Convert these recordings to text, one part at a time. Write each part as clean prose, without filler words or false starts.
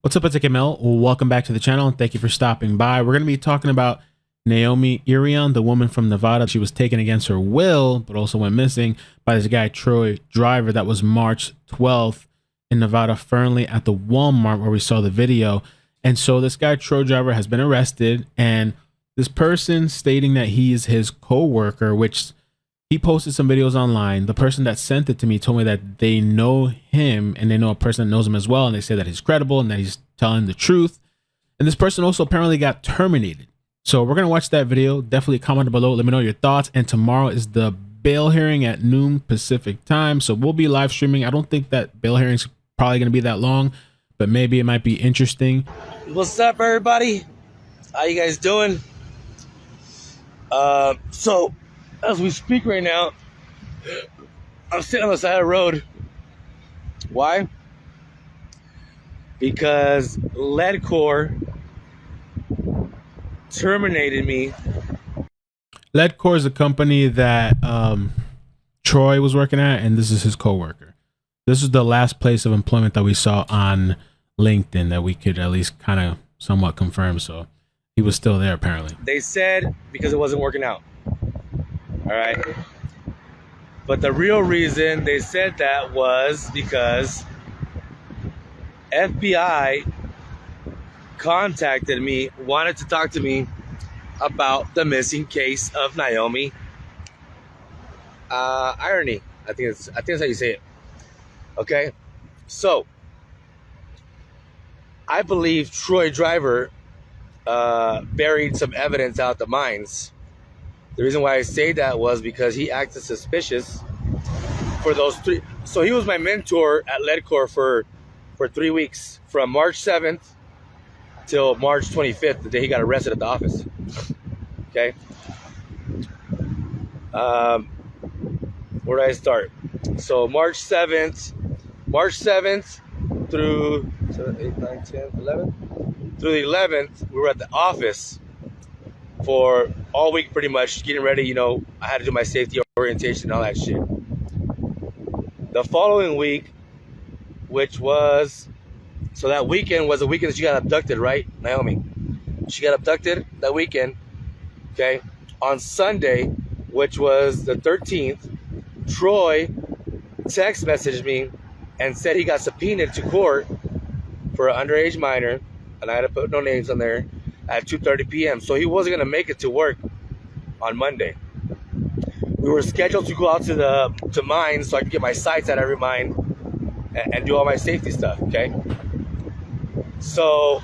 What's up, it's iCkEdMeL. Welcome back to the channel and thank you for stopping by. We're going to be talking about Naomi Irion, the woman from Nevada. She was taken against her will, but also went missing by this guy, Troy Driver. That was March 12th in Nevada, Fernley at the Walmart where we saw the video. And so this guy, Troy Driver, has been arrested, and this person stating that he is his co-worker, which he posted some videos online. The person that sent it to me told me that they know him and they know a person that knows him as well. And they say that he's credible and that he's telling the truth. And this person also apparently got terminated. So we're going to watch that video. Definitely comment below. Let me know your thoughts. And tomorrow is the bail hearing at noon Pacific time. So we'll be live streaming. I don't think that bail hearing is probably going to be that long, but maybe it might be interesting. What's up, everybody? How you guys doing? So as we speak right now, I'm sitting on the side of the road. Why? Because LeadCore terminated me. LeadCore is a company that Troy was working at, and this is his co-worker. This is the last place of employment that we saw on LinkedIn that we could at least kind of somewhat confirm. So he was still there apparently. They said because it wasn't working out. All right. But the real reason they said that was because FBI contacted me, wanted to talk to me about the missing case of Naomi Irion. I think that's how you say it. Okay. So I believe Troy Driver buried some evidence out the mines. The reason why I say that was because he acted suspicious for those three. So he was my mentor at LeadCore for 3 weeks, from March 7th till March 25th, the day he got arrested at the office. Okay. Where did I start? So March 7th through 7, 8, 9, 10, 11. Through the 11th, we were at the office for all week, pretty much getting ready. You know, I had to do my safety orientation and all that shit. The following week, which was, so that weekend was the weekend that she got abducted, right, Naomi? She got abducted that weekend. Okay. On Sunday, which was the 13th, Troy text messaged me and said he got subpoenaed to court for an underage minor, and I had to put no names on there, at 2:30 p.m. So he wasn't going to make it to work on Monday. We were scheduled to go out to mines so I could get my sights at every mine and do all my safety stuff, okay? So,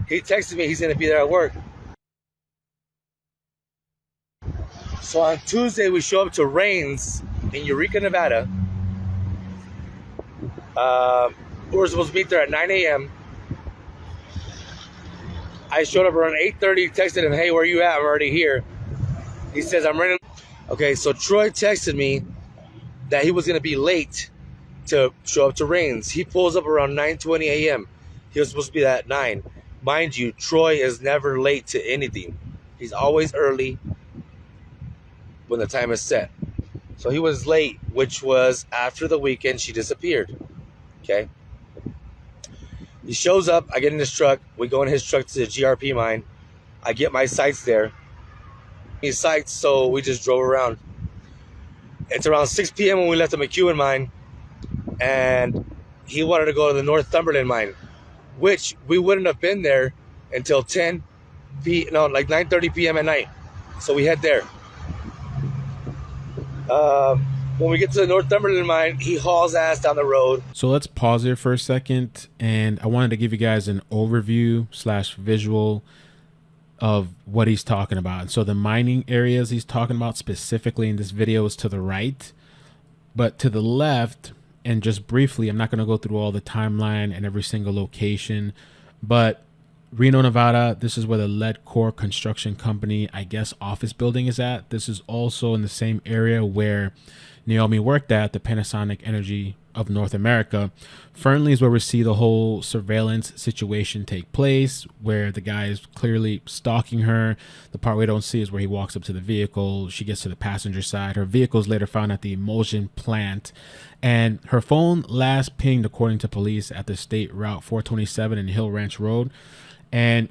he texted me he's going to be there at work. So on Tuesday, we show up to Rains in Eureka, Nevada. We were supposed to meet there at 9 a.m. I showed up around 8:30, texted him, hey, where you at? I'm already here. He says, I'm running. Okay, so Troy texted me that he was going to be late to show up to Rains. He pulls up around 9:20 a.m. He was supposed to be there at 9. Mind you, Troy is never late to anything. He's always early when the time is set. So he was late, which was after the weekend she disappeared. Okay. He shows up. I get in his truck. We go in his truck to the GRP mine. I get my sights there. His sights, so we just drove around. It's around 6 p.m. when we left the McEwen mine, and he wanted to go to the Northumberland mine, which we wouldn't have been there until like 9:30 p.m. at night. So we head there. When we get to the Northumberland mine, he hauls ass down the road. So let's pause here for a second. And I wanted to give you guys an overview / visual of what he's talking about. And so the mining areas he's talking about specifically in this video is to the right, but to the left, and just briefly, I'm not going to go through all the timeline and every single location, but Reno, Nevada, this is where the LeadCore construction company, I guess, office building is at. This is also in the same area where Naomi worked at, the Panasonic Energy of North America. Fernley is where we see the whole surveillance situation take place, where the guy is clearly stalking her. The part we don't see is where he walks up to the vehicle. She gets to the passenger side. Her vehicle is later found at the emulsion plant, and her phone last pinged, according to police, at the state route 427 in Hill Ranch Road. And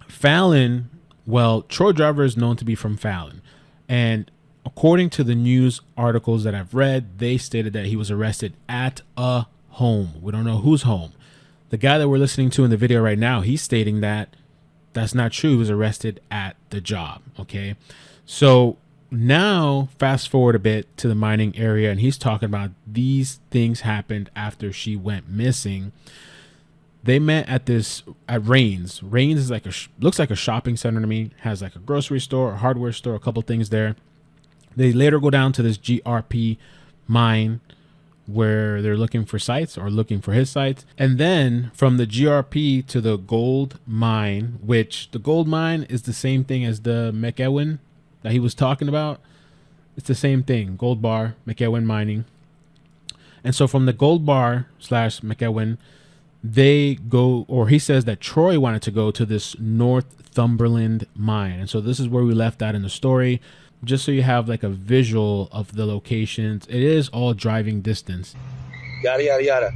Fallon, well, Troy Driver is known to be from Fallon, and according to the news articles that I've read, they stated that he was arrested at a home. We don't know whose home. The guy that we're listening to in the video right now, he's stating that that's not true. He was arrested at the job. Okay. So now fast forward a bit to the mining area, and he's talking about these things happened after she went missing. They met at Rains. Rains is like looks like a shopping center to me. Has like a grocery store, a hardware store, a couple things there. They later go down to this GRP mine where they're looking for sites, or looking for his sites. And then from the GRP to the gold mine, which the gold mine is the same thing as the McEwen that he was talking about. It's the same thing, gold bar, McEwen mining. And so from the gold bar / McEwen, they go, or he says that Troy wanted to go to this Northumberland mine. And so this is where we left that in the story, just so you have like a visual of the locations. It is all driving distance. Yada, yada, yada.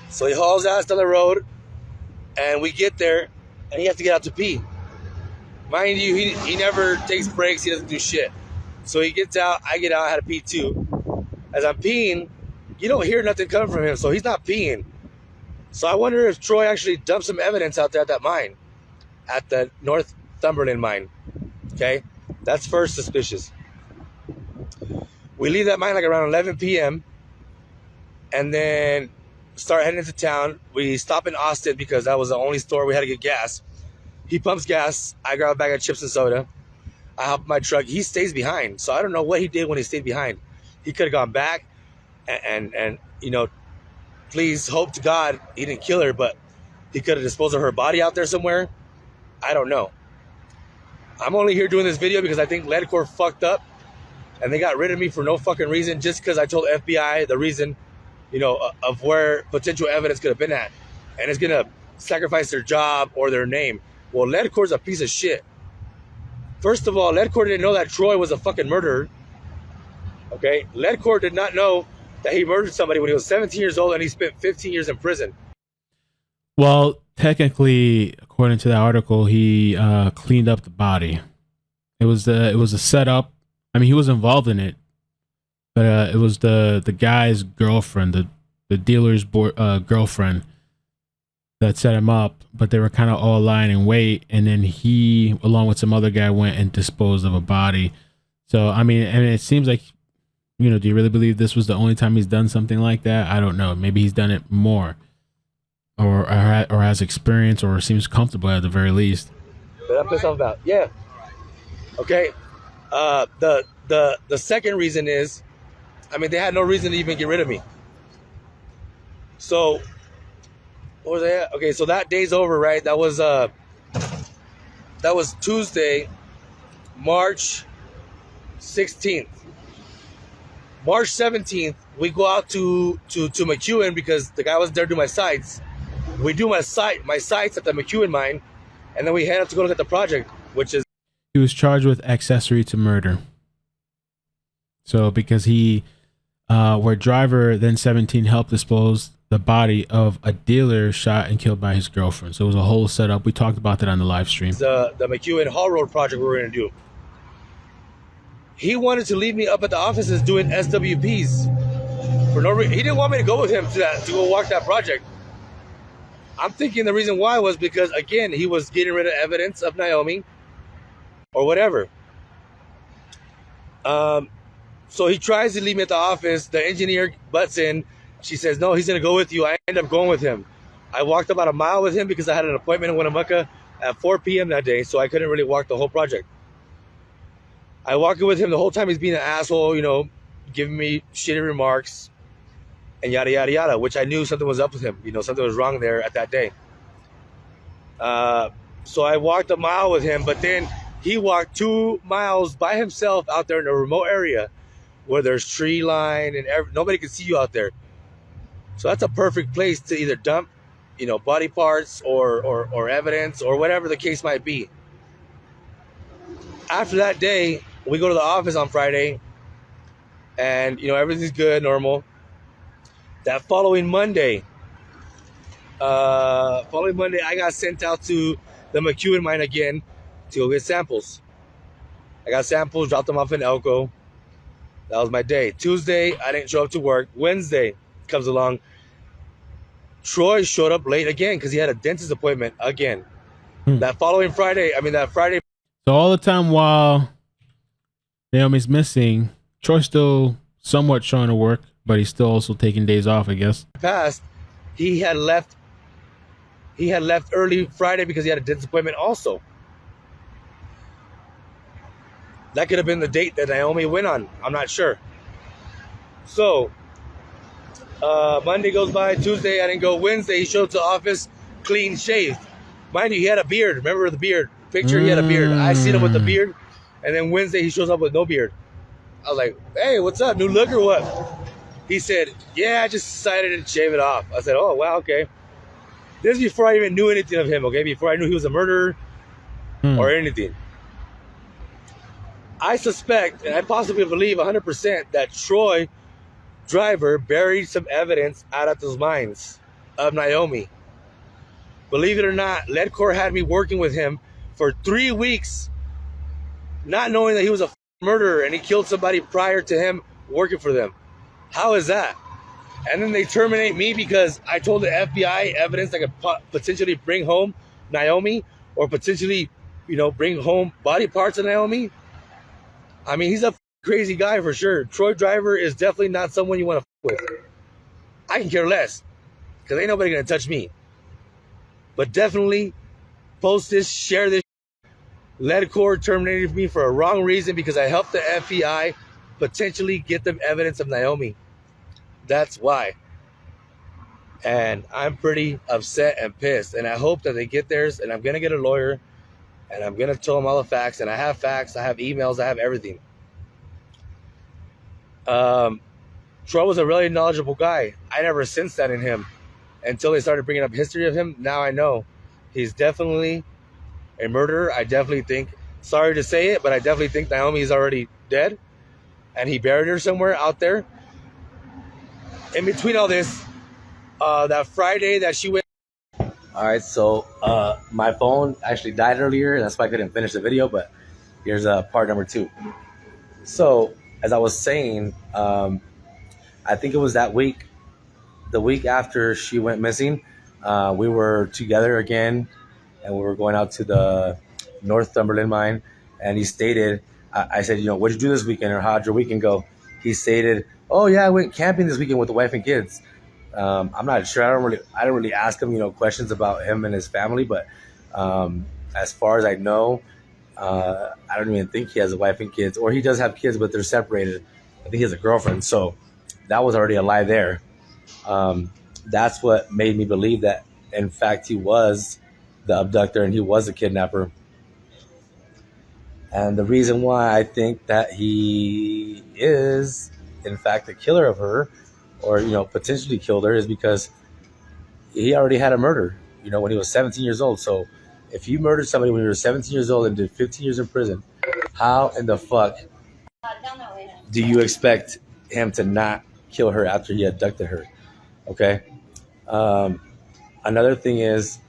So he hauls ass down the road, and we get there, and he has to get out to pee. Mind you, he never takes breaks. He doesn't do shit. So he gets out. I get out. I had to pee too. As I'm peeing, you don't hear nothing coming from him, so he's not peeing. So I wonder if Troy actually dumped some evidence out there at that mine, at the Northumberland mine. Okay? That's first suspicious. We leave that mine like around 11 p.m. and then start heading into town. We stop in Austin because that was the only store we had to get gas. He pumps gas. I grab a bag of chips and soda. I hop in my truck. He stays behind. So I don't know what he did when he stayed behind. He could have gone back and you know, please hope to God he didn't kill her, but he could have disposed of her body out there somewhere. I don't know. I'm only here doing this video because I think Ledcor fucked up and they got rid of me for no fucking reason, just because I told FBI the reason, you know, of where potential evidence could have been at. And it's going to sacrifice their job or their name. Well, Ledcor's a piece of shit. First of all, Ledcor didn't know that Troy was a fucking murderer. Okay? Ledcor did not know that he murdered somebody when he was 17 years old and he spent 15 years in prison. Well, technically, according to that article, he cleaned up the body. It was a setup. I mean, he was involved in it, but it was the guy's girlfriend, the dealer's girlfriend, that set him up. But they were kind of all lying in wait, and then he, along with some other guy, went and disposed of a body. So I mean, it seems like, you know, do you really believe this was the only time he's done something like that? I don't know. Maybe he's done it more. Or has experience, or seems comfortable at the very least. But I'm pissed off about. Yeah. Okay. The second reason is, I mean, they had no reason to even get rid of me. So, what was that? Okay, so that day's over, right? That was Tuesday, March 16th. March 17th, we go out to McEwen because the guy wasn't there to do my sites. We do my sites at the McEwen mine, and then we head up to go look at the project, which is... He was charged with accessory to murder. So because he, where Driver, then 17, helped dispose the body of a dealer shot and killed by his girlfriend. So it was a whole setup. We talked about that on the live stream. The McEwen Hall Road project we were going to do. He wanted to leave me up at the offices doing SWPs. For no reason. He didn't want me to go with him to go walk that project. I'm thinking the reason why was because, again, he was getting rid of evidence of Naomi or whatever. So he tries to leave me at the office. The engineer butts in. She says, no, he's going to go with you. I end up going with him. I walked about a mile with him because I had an appointment in Winnemucca at 4 p.m. that day, so I couldn't really walk the whole project. I walked with him the whole time. He's being an asshole, you know, giving me shitty remarks and yada, yada, yada, which I knew something was up with him. You know, something was wrong there at that day. So I walked a mile with him, but then he walked 2 miles by himself out there in a remote area where there's tree line and nobody can see you out there. So that's a perfect place to either dump, body parts or evidence or whatever the case might be. After that day, we go to the office on Friday, and everything's good, normal. That following Monday, I got sent out to the McEwen mine again to go get samples. I got samples, dropped them off in Elko. That was my day. Tuesday, I didn't show up to work. Wednesday comes along. Troy showed up late again because he had a dentist appointment again. That Friday. So all the time while Naomi's missing, Troy's still somewhat showing to work, but he's still also taking days off, I guess. Past, he had left early Friday because he had a dentist appointment also. That could have been the date that Naomi went on. I'm not sure. So, Monday goes by. Tuesday, I didn't go. Wednesday, he showed up to the office clean shaved. Mind you, he had a beard. Remember the beard? Picture, he had a beard. I seen him with the beard. And then Wednesday, he shows up with no beard. I was like, hey, what's up? New look or what? He said, yeah, I just decided to shave it off. I said, oh, wow, okay. This is before I even knew anything of him, okay? Before I knew he was a murderer or anything. I suspect, and I possibly believe 100% that Troy Driver buried some evidence out at those mines of Naomi. Believe it or not, LedCorp had me working with him for 3 weeks, not knowing that he was a murderer and he killed somebody prior to him working for them. How is that? And then they terminate me because I told the FBI evidence that could potentially bring home Naomi or potentially, bring home body parts of Naomi. I mean, he's a crazy guy for sure. Troy Driver is definitely not someone you want to with. I can care less because ain't nobody going to touch me. But definitely post this, share this. LedCorp terminated me for a wrong reason because I helped the FBI potentially get them evidence of Naomi. That's why. And I'm pretty upset and pissed. And I hope that they get theirs. And I'm going to get a lawyer. And I'm going to tell them all the facts. And I have facts. I have emails. I have everything. Troy was a really knowledgeable guy. I never sensed that in him until they started bringing up history of him. Now I know. He's definitely a murderer. I definitely think, sorry to say it, but I definitely think Naomi is already dead. And he buried her somewhere out there. In between all this, that Friday that she went. All right, so my phone actually died earlier. That's why I couldn't finish the video, but here's part number 2. So, as I was saying, I think it was that week, the week after she went missing, we were together again, and we were going out to the Northumberland mine, and he stated, I said, what'd you do this weekend, or how'd your weekend go? He stated, oh yeah, I went camping this weekend with the wife and kids. I'm not sure. I don't really ask him, questions about him and his family. But as far as I know, I don't even think he has a wife and kids, or he does have kids, but they're separated. I think he has a girlfriend. So that was already a lie there. That's what made me believe that, in fact, he was the abductor and he was the kidnapper. And the reason why I think that he is, in fact, the killer of her, or, potentially killed her, is because he already had a murder, when he was 17 years old. So if you murdered somebody when you were 17 years old and did 15 years in prison, how in the fuck do you expect him to not kill her after he abducted her? Okay. Another thing is,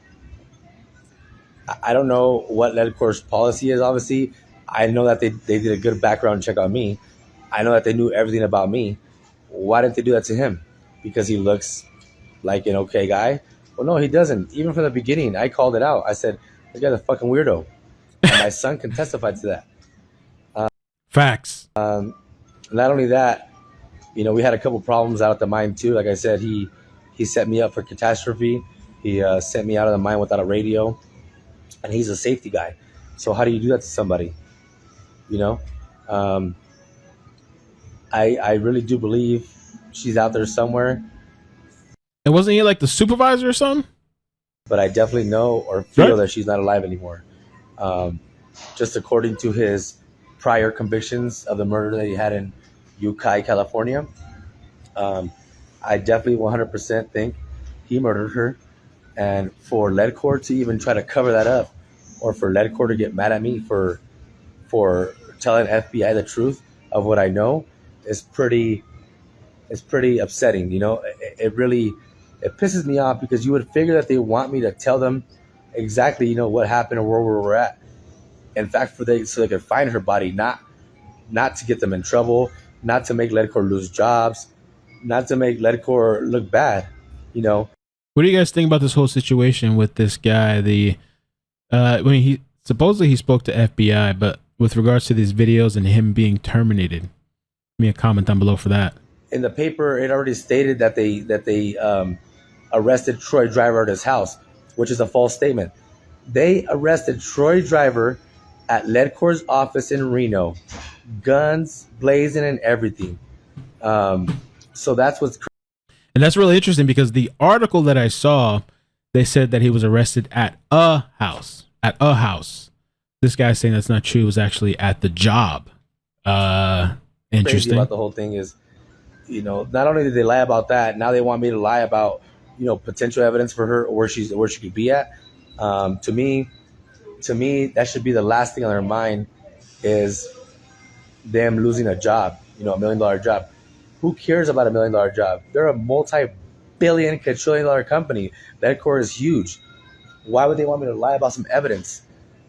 I don't know what LedCorp's policy is, obviously. I know that they did a good background check on me. I know that they knew everything about me. Why didn't they do that to him? Because he looks like an okay guy? Well, no, he doesn't. Even from the beginning, I called it out. I said, this guy's a fucking weirdo. And my son can testify to that. Facts. Not only that, we had a couple problems out at the mine too. Like I said, he set me up for catastrophe. He sent me out of the mine without a radio. And he's a safety guy. So how do you do that to somebody? I really do believe she's out there somewhere. And wasn't he like the supervisor or something? But I definitely know or feel that she's not alive anymore. Just according to his prior convictions of the murder that he had in Ukiah, California. I definitely 100% think he murdered her. And for Ledcore to even try to cover that up, or for Ledcore to get mad at me for telling FBI the truth of what I know, is pretty upsetting. It really it pisses me off, because you would figure that they want me to tell them exactly what happened or where we're at. In fact, so they could find her body, not to get them in trouble, not to make Ledcore lose jobs, not to make Ledcore look bad. What do you guys think about this whole situation with this guy? He supposedly he spoke to FBI, but with regards to these videos and him being terminated, give me a comment down below for that. In the paper, it already stated that they arrested Troy Driver at his house, which is a false statement. They arrested Troy Driver at Ledcore's office in Reno, guns blazing and everything. So that's what's crazy. And that's really interesting, because the article that I saw, they said that he was arrested at a house. At a house. This guy's saying that's not true. It was actually at the job. Interesting. Crazy about the whole thing is, not only did they lie about that, now they want me to lie about, potential evidence for her, or where she could be at. To me, that should be the last thing on their mind, is them losing a job, $1 million job. Who cares about $1 million job? They're a multi-billion, quadrillion-dollar company. Ledcore is huge. Why would they want me to lie about some evidence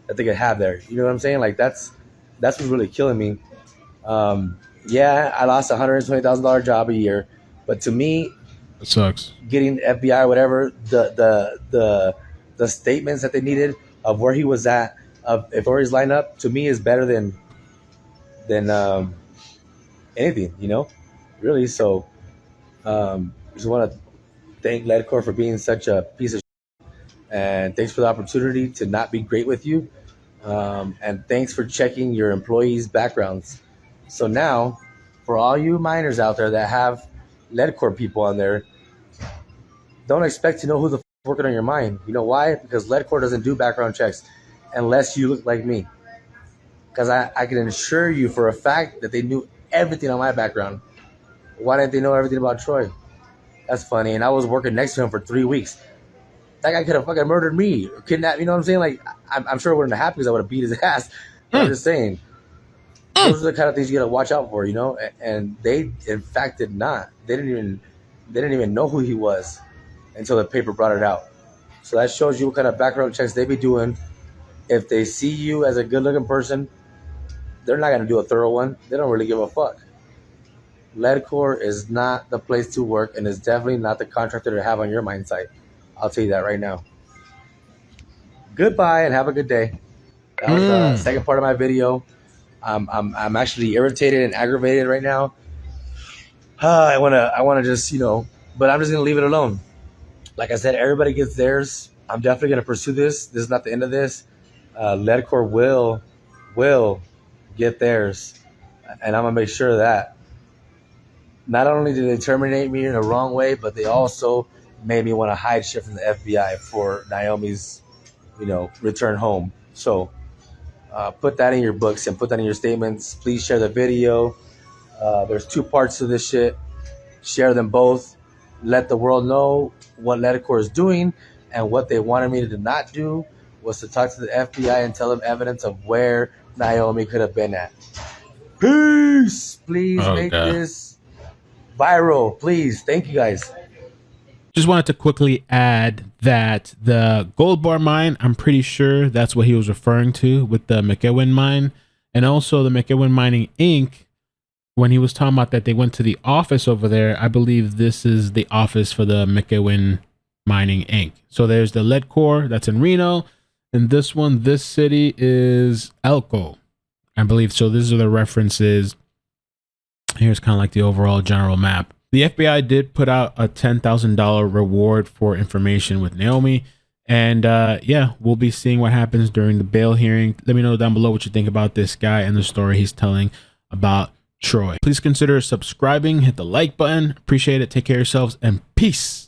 that they could have there? You know what I'm saying? Like, that's what's really killing me. Yeah, I lost a $120,000 job a year, but to me, it sucks. Getting FBI or whatever, the statements that they needed of where he was at, of if authorities line up, to me is better than anything, really. So just want to thank Ledcore for being such a piece of shit, and thanks for the opportunity to not be great with you, and thanks for checking your employees' backgrounds. So now, for all you miners out there that have Ledcore people on there, don't expect to know who the f is working on your mine. You know why? Because Ledcore doesn't do background checks unless you look like me. Because I can assure you for a fact that they knew everything on my background. Why didn't they know everything about Troy? That's funny. And I was working next to him for 3 weeks. That guy could have fucking murdered me or kidnapped. You know what I'm saying? Like, I'm sure it wouldn't have happened because I would have beat his ass. I'm just saying. Those are the kind of things you gotta watch out for, And they, in fact, did not. They didn't even know who he was until the paper brought it out. So that shows you what kind of background checks they be doing. If they see you as a good-looking person, they're not gonna do a thorough one. They don't really give a fuck. Ledcore is not the place to work, and is definitely not the contractor to have on your mine site. I'll tell you that right now. Goodbye and have a good day. That was the second part of my video. I'm actually irritated and aggravated right now. I wanna just but I'm just gonna leave it alone. Like I said, everybody gets theirs. I'm definitely gonna pursue this. This is not the end of this. Ledcore will get theirs, and I'm gonna make sure of that. Not only did they terminate me in the wrong way, but they also made me want to hide shit from the FBI for Naomi's, return home. So put that in your books and put that in your statements. Please share the video. There's 2 parts to this shit. Share them both. Let the world know what Ledcore is doing, and what they wanted me to not do was to talk to the FBI and tell them evidence of where Naomi could have been at. Peace. Please make this viral. Please. Thank you guys. Just wanted to quickly add that the gold bar mine, I'm pretty sure that's what he was referring to with the McEwen mine. And also the McEwen Mining Inc., when he was talking about that they went to the office over there, I believe this is the office for the McEwen Mining Inc. So there's the Ledcore that's in Reno, and this city is Elko, I believe. So these are the references. Here's kind of like the overall general map. The FBI did put out a $10,000 reward for information with Naomi. And yeah, we'll be seeing what happens during the bail hearing. Let me know down below what you think about this guy and the story he's telling about Troy. Please consider subscribing, hit the like button. Appreciate it. Take care of yourselves, and peace.